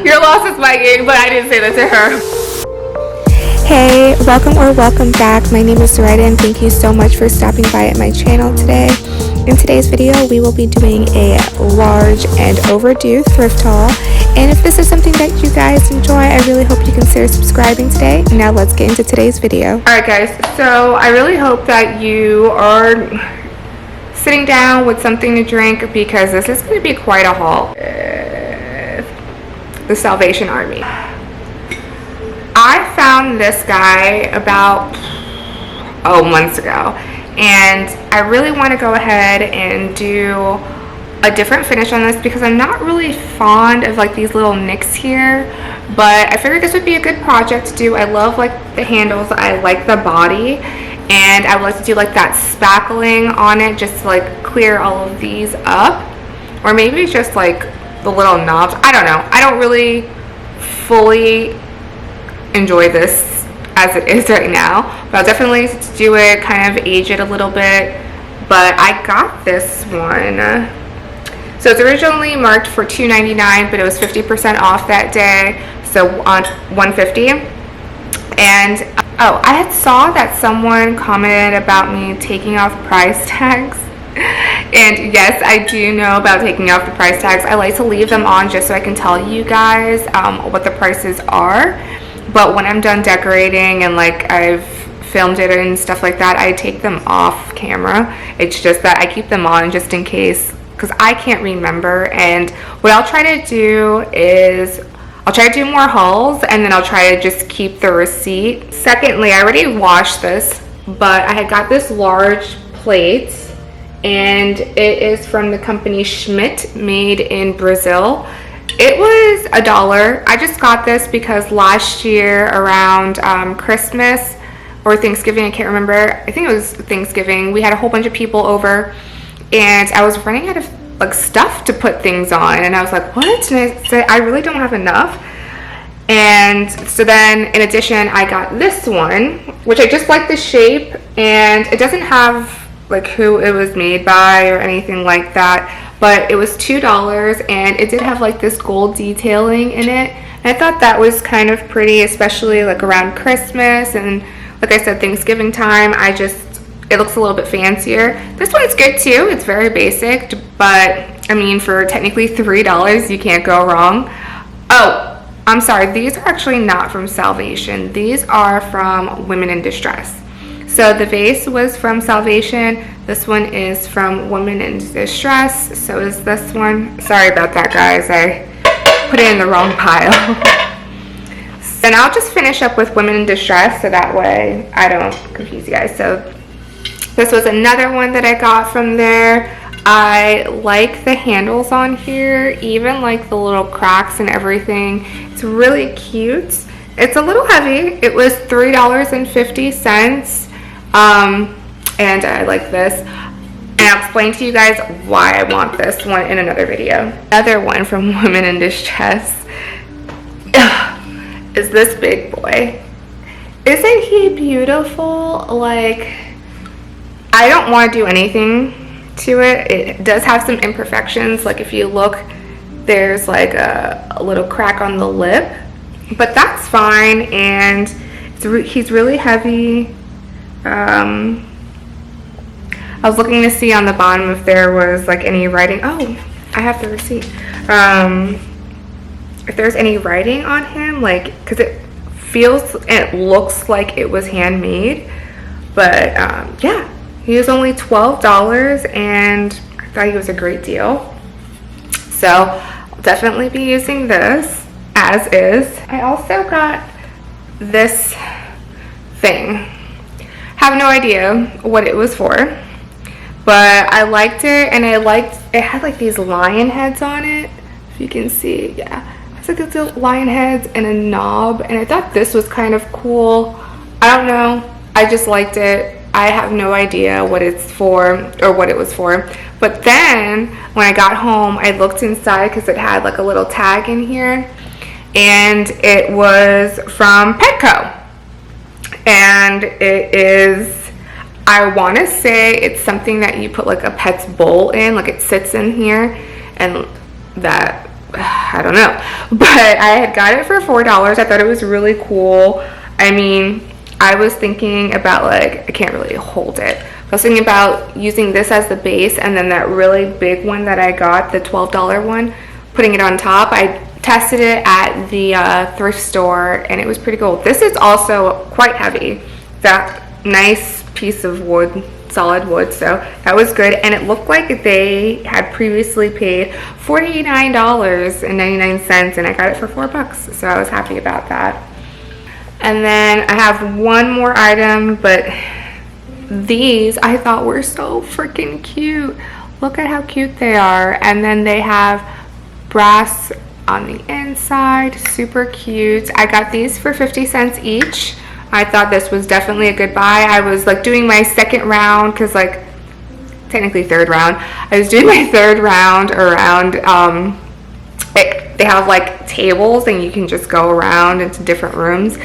Your loss is my gain, but I didn't say that to her. Hey, welcome back. My name is Zoraida and thank you so much for stopping by at my channel today. In today's video, we will be doing a large and overdue thrift haul. And if this is something that you guys enjoy, I really hope you consider subscribing today. Now let's get into today's video. Alright guys, so I really hope that you are sitting down with something to drink because this is going to be quite a haul. The Salvation Army. I found this guy about months ago, and I really want to go ahead and do a different finish on this because I'm not really fond of like these little nicks here, but I figured this would be a good project to do. I love like the handles, I like the body, and I would like to do like that spackling on it just to like clear all of these up, or maybe just like the little knobs. I don't know. I don't really fully enjoy this as it is right now, but I'll definitely do it, kind of age it a little bit. But I got this one, so it's originally marked for $2.99, but it was 50% off that day, so on $150. And oh, I had saw that someone commented about me taking off price tags. And yes, I do know about taking off the price tags. I like to leave them on just so I can tell you guys what the prices are. But when I'm done decorating and like I've filmed it and stuff like that, I take them off camera. It's just that I keep them on just in case, because I can't remember. And what I'll try to do is I'll try to do more hauls, and then I'll try to just keep the receipt. Secondly, I already washed this, but I had got this large plate, and it is from the company Schmidt, made in Brazil. It was $1. I just got this because last year around Christmas or Thanksgiving, I can't remember, I think it was Thanksgiving, we had a whole bunch of people over, and I was running out of like stuff to put things on, and I was like, what? And I said, I really don't have enough. And so then in addition, I got this one, which I just like the shape, and it doesn't have like who it was made by or anything like that, but it was $2, and it did have like this gold detailing in it, and I thought that was kind of pretty, especially like around Christmas and like I said, Thanksgiving time. It looks a little bit fancier. This one's good too. It's very basic, but I mean, for technically $3, you can't go wrong. Oh, I'm sorry, these are actually not from Salvation. These are from Women in Distress. So the vase was from Salvation. This one is from Women in Distress. So is this one. Sorry about that, guys. I put it in the wrong pile. And I'll just finish up with Women in Distress so that way I don't confuse you guys. So this was another one that I got from there. I like the handles on here, even like the little cracks and everything. It's really cute. It's a little heavy. It was $3.50. And I like this. And I'll explain to you guys why I want this one in another video. Another one from Women in Distress is this big boy. Isn't he beautiful? Like, I don't want to do anything to it. It does have some imperfections. Like if you look, there's like a little crack on the lip, but that's fine. And he's really heavy. I was looking to see on the bottom if there was like any writing. Oh, I have the receipt. If there's any writing on him, like, because it feels and it looks like it was handmade. But yeah, he was only $12, and I thought he was a great deal. So I'll definitely be using this as is. I also got this thing. Have no idea what it was for, but I liked it, and it had like these lion heads on it, if you can see. Yeah, it's like these lion heads and a knob, and I thought this was kind of cool. I don't know, I just liked it. I have no idea what it's for or what it was for. But then when I got home, I looked inside because it had like a little tag in here, and it was from Petco. And it is, I want to say it's something that you put like a pet's bowl in, like it sits in here, and that I don't know, but I had got it for $4. I thought it was really cool. I mean, I was thinking about, like, I can't really hold it. I was thinking about using this as the base, and then that really big one that I got, the $12 one, putting it on top. I tested it at the thrift store, and it was pretty cool. This is also quite heavy. That nice piece of wood, solid wood, so that was good. And it looked like they had previously paid $49.99, and I got it for $4, so I was happy about that. And then I have one more item, but these I thought were so freaking cute. Look at how cute they are. And then they have brass on the inside, super cute. I got these for 50 cents each. I thought this was definitely a good buy. I was like doing my second round, because like technically third round. I was doing my third round around, they have like tables and you can just go around into different rooms.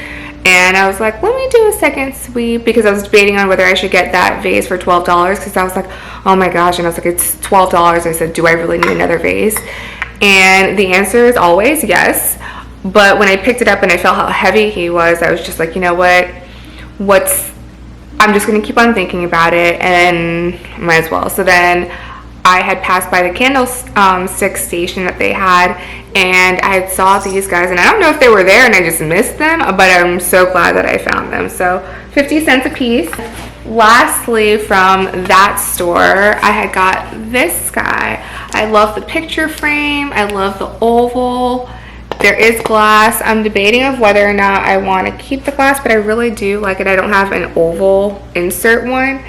And I was like, let me do a second sweep, because I was debating on whether I should get that vase for $12, because I was like, oh my gosh. And I was like, it's $12. I said, do I really need another vase? And the answer is always yes. But when I picked it up and I felt how heavy he was, I was just like, you know what? I'm just going to keep on thinking about it, and might as well. So then I had passed by the candlestick station that they had, and I had saw these guys, and I don't know if they were there and I just missed them, but I'm so glad that I found them. So 50 cents a piece. Lastly, from that store, I had got this guy. I love the picture frame. I love the oval. There is glass. I'm debating of whether or not I want to keep the glass, but I really do like it. I don't have an oval insert one.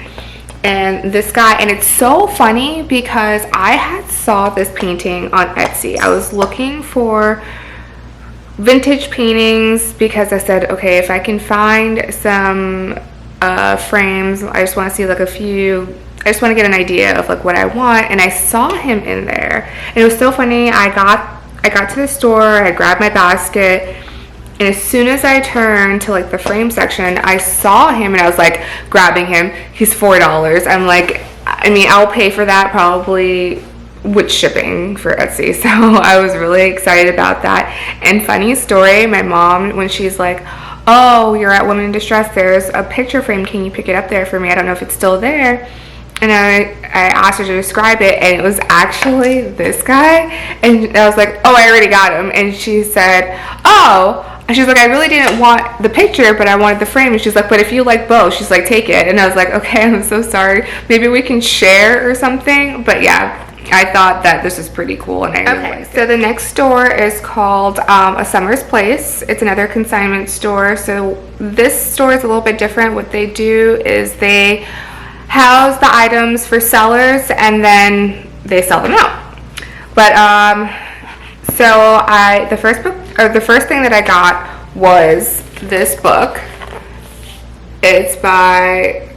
And this guy, and it's so funny because I had saw this painting on Etsy. I was looking for vintage paintings because I said, okay, if I can find some frames, I just want to see like a few, I just want to get an idea of like what I want. And I saw him in there, and it was so funny. I got to the store, I grabbed my basket, and as soon as I turned to like the frame section, I saw him and I was like grabbing him. He's $4. I'm like, I mean, I'll pay for that probably with shipping for Etsy. So I was really excited about that. And funny story, my mom, when she's like, oh, you're at Women in Distress, there's a picture frame, can you pick it up there for me? I don't know if it's still there. And I asked her to describe it, and it was actually this guy. And I was like, oh, I already got him. And she said, oh. And she's like, I really didn't want the picture, but I wanted the frame. And she's like, but if you like both, she's like, take it. And I was like, okay, I'm so sorry. Maybe we can share or something. But yeah, I thought that this was pretty cool, and I really liked it. So the next store is called A Summer's Place. It's another consignment store. So this store is a little bit different. What they do is they house the items for sellers, and then they sell them out. But so the first thing that I got was this book. It's by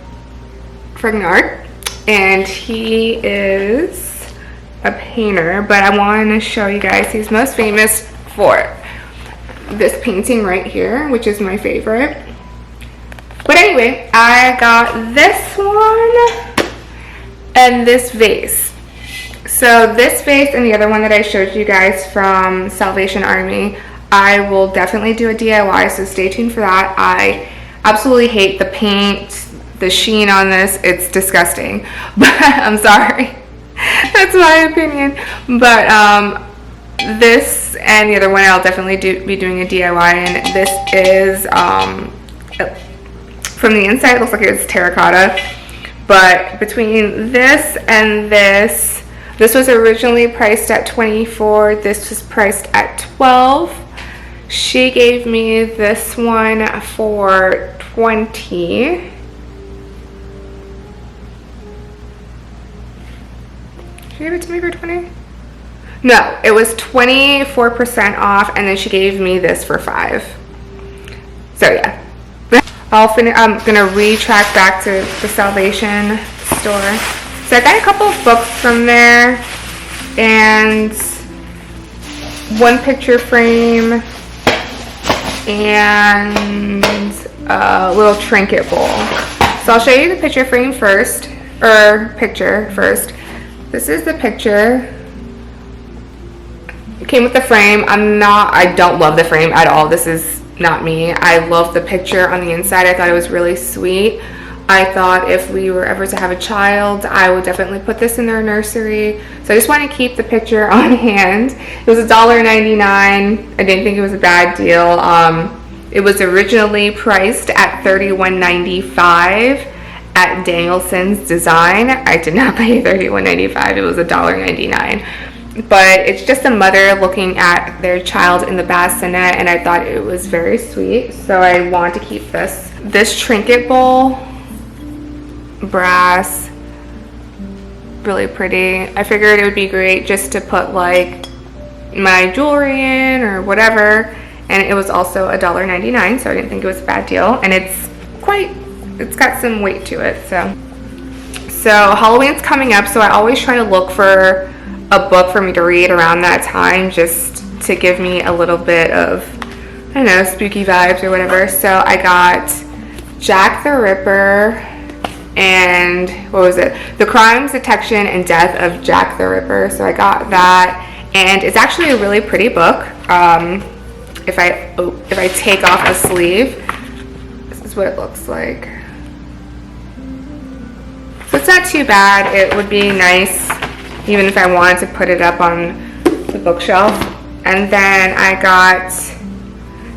Frignard, and he is a painter, but I want to show you guys, he's most famous for this painting right here, which is my favorite. But anyway, I got this one and this vase. So this vase and the other one that I showed you guys from Salvation Army, I will definitely do a DIY, so stay tuned for that. I absolutely hate the paint, the sheen on this. It's disgusting, but I'm sorry. That's my opinion. But this and the other one I'll definitely be doing a DIY, and this is from the inside it looks like it's terracotta, but between this and this was originally priced at $24. This was priced at $12. She gave me this one for $20. She gave it to me for $20? No, it was 24% off, and then she gave me this for $5. So yeah. I'm gonna retrack back to the Salvation store. So I got a couple of books from there, and one picture frame, and a little trinket bowl. So I'll show you the picture frame first, or picture first. This is the picture. It came with the frame. I don't love the frame at all. This is not me. I love the picture on the inside. I thought it was really sweet. I thought if we were ever to have a child, I would definitely put this in their nursery. So I just want to keep the picture on hand. It was $1.99. I didn't think it was a bad deal. It was originally priced at $31.95 at Danielson's Design. I did not pay $31.95. It was $1.99. But it's just a mother looking at their child in the bassinet, and I thought it was very sweet. So I want to keep this. This trinket bowl, brass, really pretty. I figured it would be great just to put like my jewelry in or whatever, and it was also $1.99, so I didn't think it was a bad deal. And it's got some weight to it. So Halloween's coming up, so I always try to look for a book for me to read around that time, just to give me a little bit of, I don't know, spooky vibes or whatever. So I got Jack the Ripper and what was it? The Crimes, Detection, and Death of Jack the Ripper. So I got that, and it's actually a really pretty book. If I take off a sleeve, this is what it looks like. So it's not too bad. It would be nice even if I wanted to put it up on the bookshelf. And then I got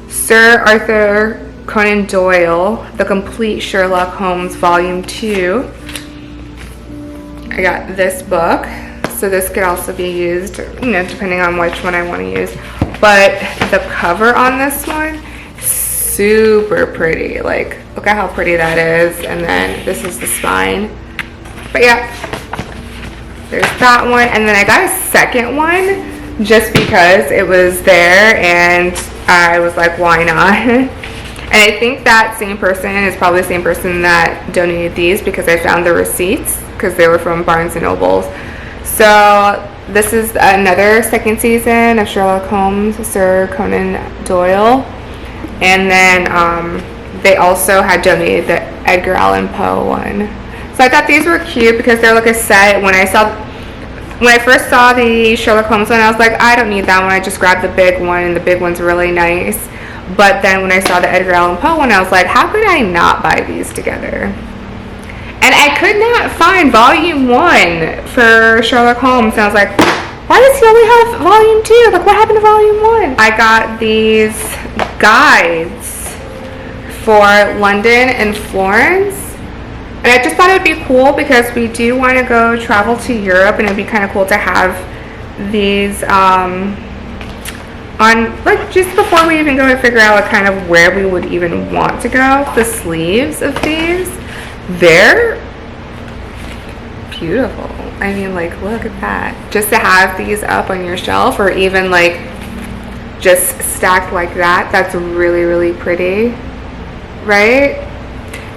Sir Arthur Conan Doyle, The Complete Sherlock Holmes Volume 2. I got this book, so this could also be used, depending on which one I want to use. But the cover on this one, super pretty. Like, look at how pretty that is. And then this is the spine. But yeah, there's that one. And then I got a second one just because it was there and I was like, why not? And I think that same person is probably the same person that donated these, because I found the receipts because they were from Barnes and Nobles. So this is another second season of Sherlock Holmes, Sir Conan Doyle. And then they also had donated the Edgar Allan Poe one. So I thought these were cute because they're like a set. When I first saw the Sherlock Holmes one, I was like, I don't need that one. I just grabbed the big one, and the big one's really nice. But then when I saw the Edgar Allan Poe one, I was like, how could I not buy these together? And I could not find volume 1 for Sherlock Holmes. And I was like, why does he only have volume 2? Like, what happened to volume 1? I got these guides for London and Florence. And I just thought it would be cool because we do want to go travel to Europe, and it would be kind of cool to have these on, like, just before we even go and figure out like kind of where we would even want to go. The sleeves of these, they're beautiful. I mean, like, look at that. Just to have these up on your shelf, or even like just stacked like that, that's really, really pretty, right?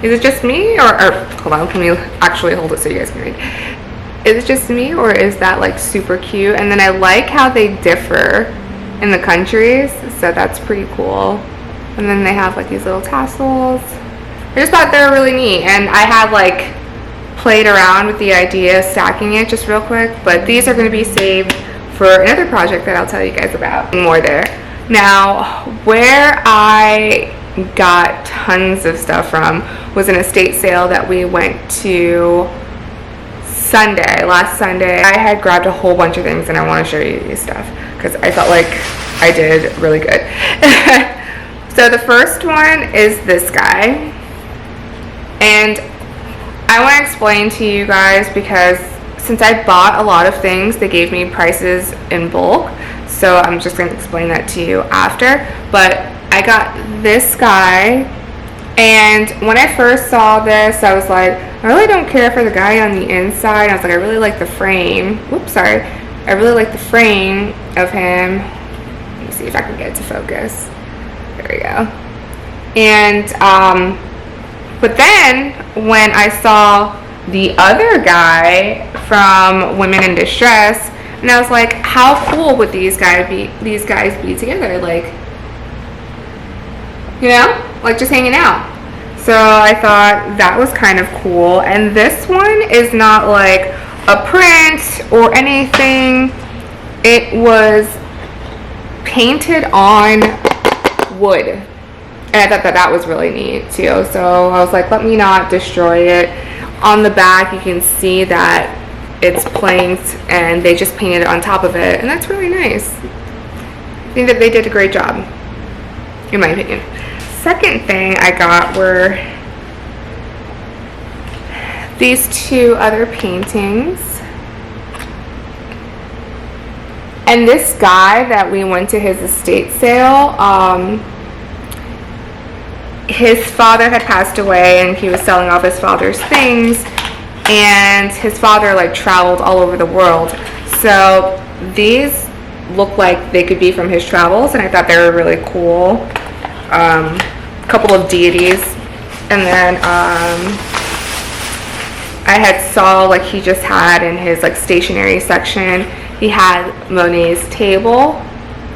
Is it just me, or hold on, let me actually hold it so you guys can read. Is it just me, or is that like super cute? And then I like how they differ in the countries, so that's pretty cool. And then they have like these little tassels. I just thought they were really neat, and I had like played around with the idea of stacking it just real quick, but these are going to be saved for another project that I'll tell you guys about more there. Now, where I got tons of stuff from was an estate sale that we went to last Sunday. I had grabbed a whole bunch of things, and I want to show you these stuff because I felt like I did really good. So the first one is this guy, and I want to explain to you guys because since I bought a lot of things, they gave me prices in bulk, so I'm just going to explain that to you after. But I got this guy, and when I first saw this, I was like, I really don't care for the guy on the inside. I was like, I really like the frame. Whoops, sorry. I really like the frame of him. Let me see if I can get it to focus. There we go. And, but then when I saw the other guy from Women in Distress, and I was like, how cool would these guys be together? Like, you know, like just hanging out. So I thought that was kind of cool. And this one is not like a print or anything. It was painted on wood. And I thought that that was really neat too. So I was like, let me not destroy it. On the back, you can see that it's planked and they just painted it on top of it. And that's really nice. I think that they did a great job, in my opinion. Second thing I got were these two other paintings. And this guy that we went to his estate sale, his father had passed away and he was selling off his father's things, and his father like traveled all over the world. So these look like they could be from his travels, and I thought they were really cool. Couple of deities, and then I had saw like he just had in his like stationery section, he had Monet's table,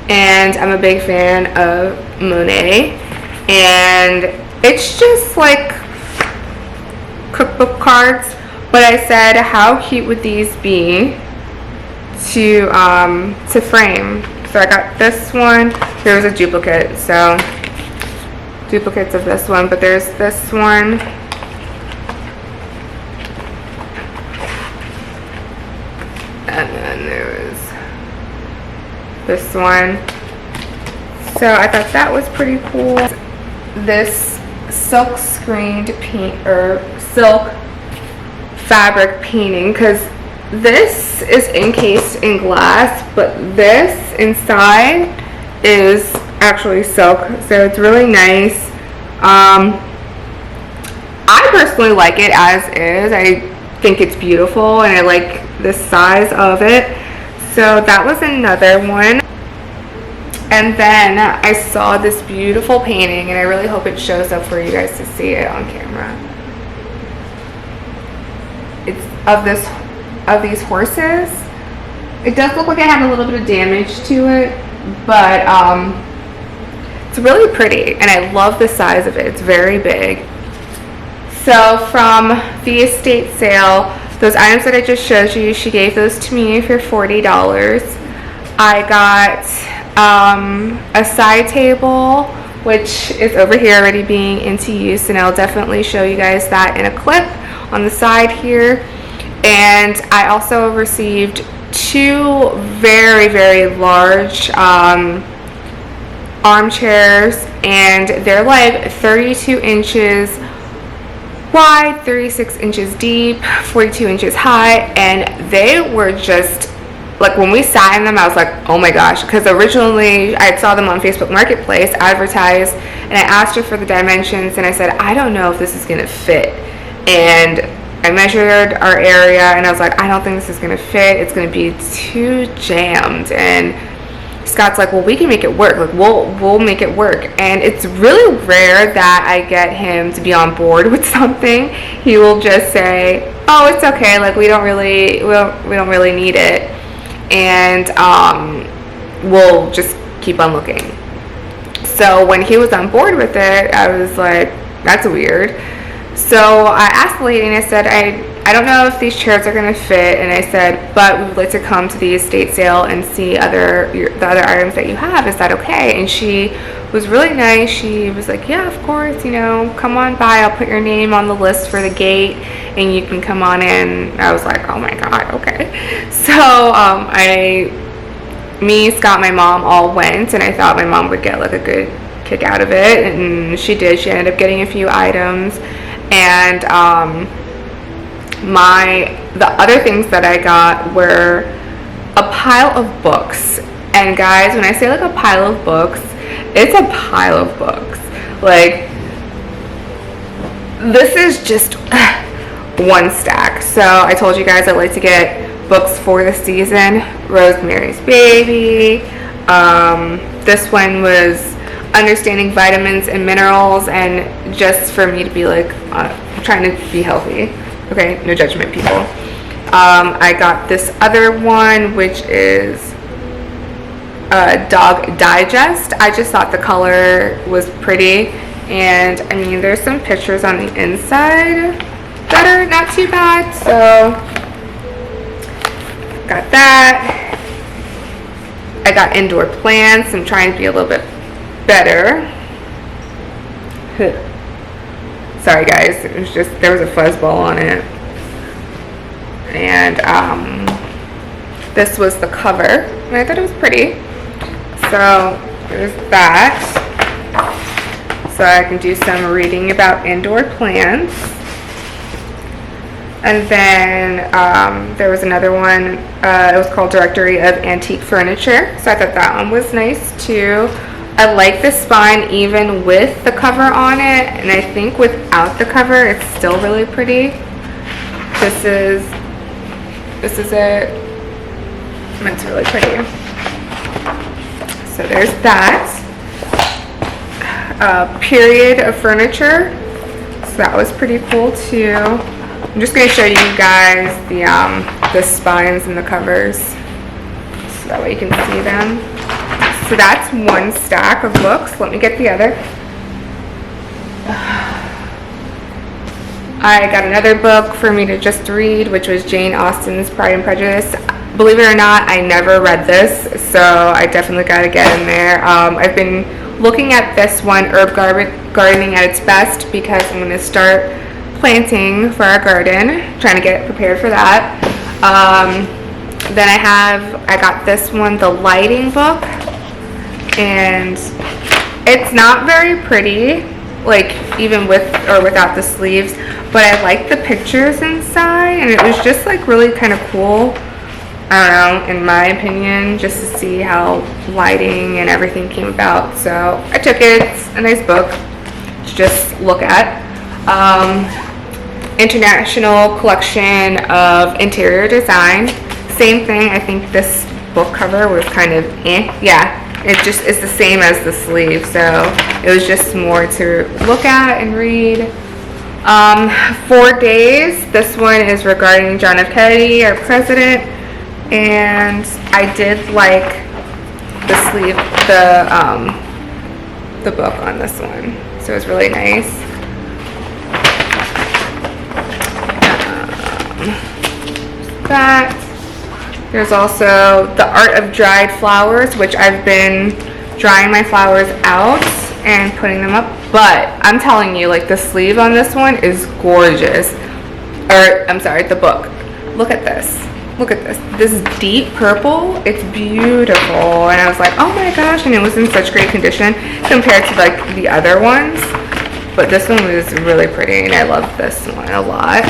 and I'm a big fan of Monet, and it's just like cookbook cards, but I said how cute would these be to frame. So I got this one. There was a duplicate, so duplicates of this one, but there's this one. And then there's this one. So I thought that was pretty cool. This silk screened paint, or silk fabric painting, because this is encased in glass, but this inside is actually silk, so it's really nice. I personally like it as is. I think it's beautiful and I like the size of it. So that was another one. And then I saw this beautiful painting, and I really hope it shows up for you guys to see it on camera. It's of these horses. It does look like it had a little bit of damage to it, but it's really pretty, and I love the size of it. It's very big. So from the estate sale, those items that I just showed you, she gave those to me for $40. I got a side table, which is over here already being into use, and I'll definitely show you guys that in a clip on the side here. And I also received two very, very large armchairs, and they're like 32 inches wide, 36 inches deep, 42 inches high, and they were just like, when we sat in them, I was like, oh my gosh, because originally I saw them on Facebook Marketplace advertised, and I asked her for the dimensions, and I said, I don't know if this is gonna fit. And I measured our area, and I was like, I don't think this is gonna fit. It's gonna be too jammed. And Scott's like, well, we can make it work. Like, we'll make it work. And it's really rare that I get him to be on board with something. He will just say, oh, it's okay. Like, we don't really need it. And we'll just keep on looking. So when he was on board with it, I was like, that's weird. So I asked the lady, and I said, I don't know if these chairs are going to fit, and I said, but we would like to come to the estate sale and see the other items that you have. Is that okay? And she was really nice. She was like, yeah, of course, come on by. I'll put your name on the list for the gate, and you can come on in. I was like, oh my God, okay. So me, Scott, my mom all went, and I thought my mom would get like a good kick out of it, and she did. She ended up getting a few items. And the other things that I got were a pile of books. And guys, when I say like a pile of books, it's a pile of books. Like, this is just one stack. So I told you guys I like to get books for the season. Rosemary's Baby. This one was Understanding Vitamins and Minerals, and just for me to be like trying to be healthy. Okay, no judgment, people. I got this other one, which is Dog Digest. I just thought the color was pretty, and I mean, there's some pictures on the inside that are not too bad, so got that. I got indoor plants. I'm trying to be a little bit better. Sorry guys, it was just, there was a fuzzball on it. And this was the cover, and I thought it was pretty. So there's that. So I can do some reading about indoor plants. And then there was another one, it was called Directory of Antique Furniture. So I thought that one was nice too. I like the spine even with the cover on it, and I think without the cover it's still really pretty. This is it, and it's really pretty. So there's that. Period of furniture, so that was pretty cool too. I'm just going to show you guys the spines and the covers, so that way you can see them. So that's one stack of books. Let me get the other. I got another book for me to just read, which was Jane Austen's Pride and Prejudice. Believe it or not, I never read this, so I definitely got to get in there. I've been looking at this one, Herb Gardening at its Best, because I'm going to start planting for our garden, trying to get prepared for that. Then I got this one, the lighting book, and it's not very pretty, like even with or without the sleeves, but I like the pictures inside, and it was just like really kind of cool. I don't know, in my opinion, just to see how lighting and everything came about. So I took it. It's a nice book to just look at. International Collection of Interior Design. Same thing. I think this book cover was kind of yeah, it just is the same as the sleeve, so it was just more to look at and read. 4 Days. This one is regarding John F. Kennedy, our president, and I did like the sleeve, the book on this one, so it was really nice. That. There's also The Art of Dried Flowers, which I've been drying my flowers out and putting them up, but I'm telling you, like, the sleeve on this one is gorgeous. Or I'm sorry, the book. Look at this. Look at this. This is deep purple. It's beautiful, and I was like, oh my gosh, and it was in such great condition compared to like the other ones, but this one was really pretty, and I love this one a lot.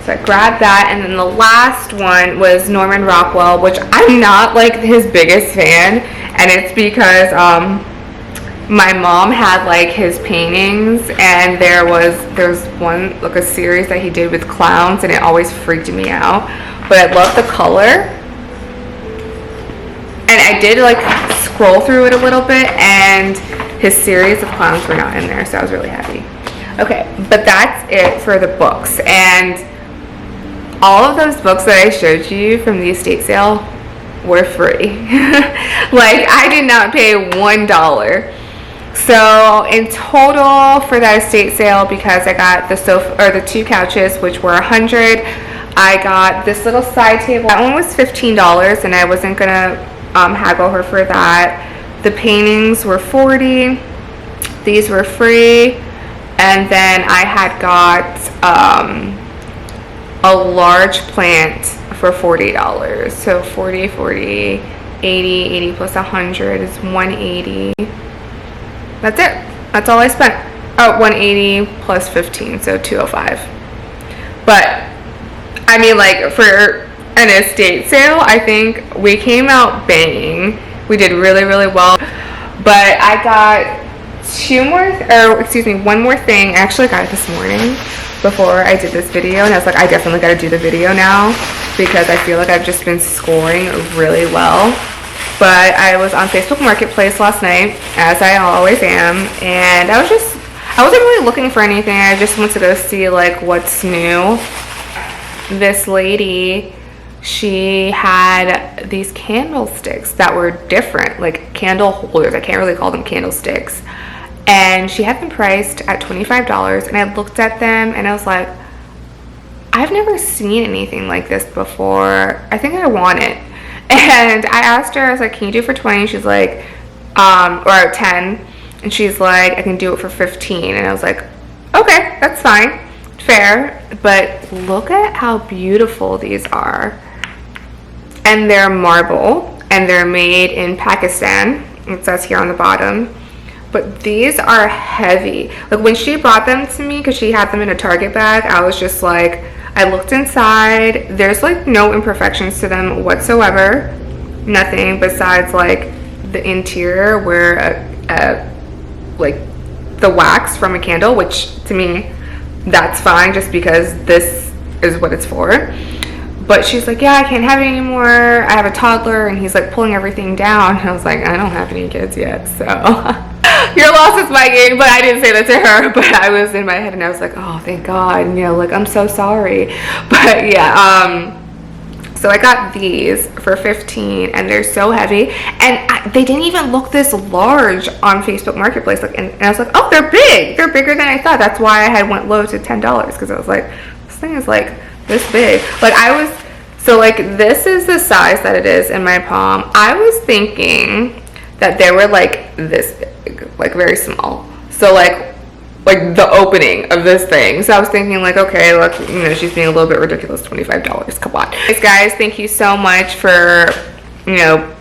So I grabbed that, and then the last one was Norman Rockwell, which I'm not like his biggest fan, and it's because my mom had like his paintings, and there's one, like a series that he did with clowns, and it always freaked me out. But I love the color, and I did like scroll through it a little bit, and his series of clowns were not in there, so I was really happy. Okay, but that's it for the books, and all of those books that I showed you from the estate sale were free. Like, I did not pay $1. So in total for that estate sale, because I got the sofa or the 2 couches, which were $100, I got this little side table. That one was $15, and I wasn't gonna haggle her for that. The paintings were $40. These were free, and then I had got a large plant for $40. So 40, 80, 80 plus 100 is 180. That's it. That's all I spent. Oh, 180 plus 15, so 205. But I mean, like, for an estate sale, I think we came out banging. We did really, really well. But I got one more thing. I actually got it this morning before I did this video, and I was like, I definitely got to do the video now because I feel like I've just been scoring really well. But I was on Facebook Marketplace last night, as I always am, and I wasn't really looking for anything. I just wanted to go see like what's new. This lady, she had these candlesticks that were different, like candle holders. I can't really call them candlesticks. And she had them priced at $25, and I looked at them and I was like, I've never seen anything like this before. I think I want it. And I asked her, I was like, can you do it for 20? She's like, or 10. And she's like, I can do it for 15. And I was like, okay, that's fine. Fair. But look at how beautiful these are. And they're marble. And they're made in Pakistan. It says here on the bottom. But these are heavy. Like when she brought them to me, because she had them in a Target bag, I was just like, I looked inside. There's like no imperfections to them whatsoever. Nothing besides like the interior where like the wax from a candle, which to me, that's fine just because this is what it's for. But she's like, yeah, I can't have it anymore. I have a toddler and he's like pulling everything down. And I was like, I don't have any kids yet, so your loss is my gain. But I didn't say that to her, but I was in my head and I was like, oh, thank God. And, you know, like, I'm so sorry. But yeah, so I got these for 15 and they're so heavy. And they didn't even look this large on Facebook Marketplace. Like, and I was like, oh, they're big. They're bigger than I thought. That's why I had went low to $10 because I was like, this thing is like this big. Like so like this is the size that it is in my palm. I was thinking that they were like this big, like very small. So like the opening of this thing. So I was thinking like, okay, look, you know, she's being a little bit ridiculous. $25, come on. Guys, thank you so much for, you know,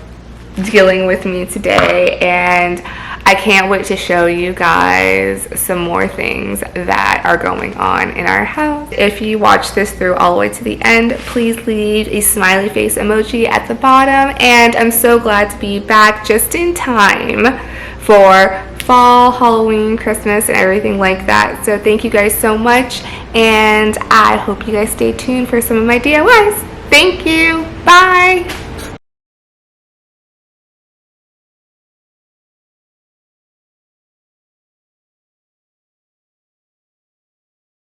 dealing with me today, and I can't wait to show you guys some more things that are going on in our house. If you watch this through all the way to the end, please leave a smiley face emoji at the bottom. And I'm so glad to be back just in time for fall, Halloween, Christmas, and everything like that. So thank you guys so much, and I hope you guys stay tuned for some of my DIYs. Thank you.